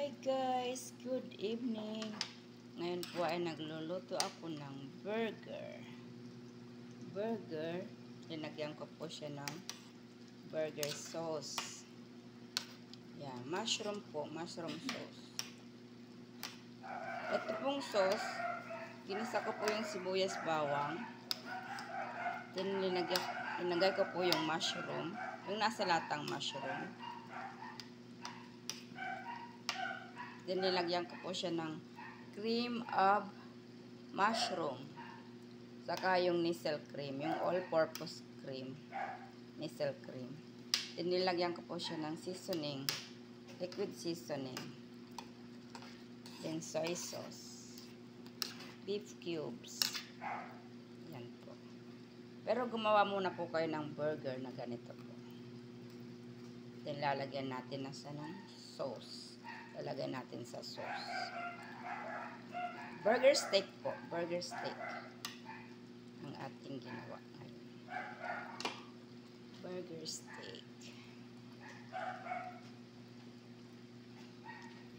Hi guys, good evening. Ngayon po ay nagluluto ako ng burger. Linagyan ko po siya ng burger sauce. Yan, mushroom sauce. Ito pong sauce, ginisa ko po yung sibuyas bawang. Then linagay ko po yung mushroom, yung nasa latang mushroom. Then nilagyan ko po siya ng cream of mushroom. Saka yung Nestle cream, yung all-purpose cream. Nestle cream. Then nilagyan ko po siya ng seasoning, liquid seasoning. Then soy sauce. Beef cubes. Yan po. Pero gumawa muna po kayo ng burger na ganito po. Then lalagyan natin ng sauce. Lalagyan natin sa sauce. Burger steak po. Burger steak. Ang ating ginawa ngayon. Burger steak.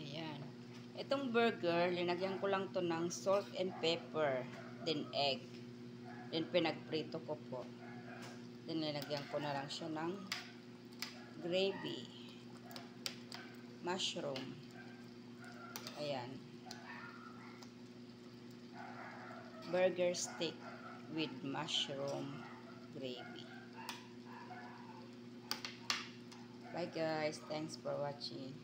Ayan. Itong burger, linagyan ko lang to ng salt and pepper. Then egg. Then pinagprito ko po. Then linagyan ko na lang siya ng gravy. Mushroom. Ayan. Burger steak with mushroom gravy. Bye guys. Thanks for watching.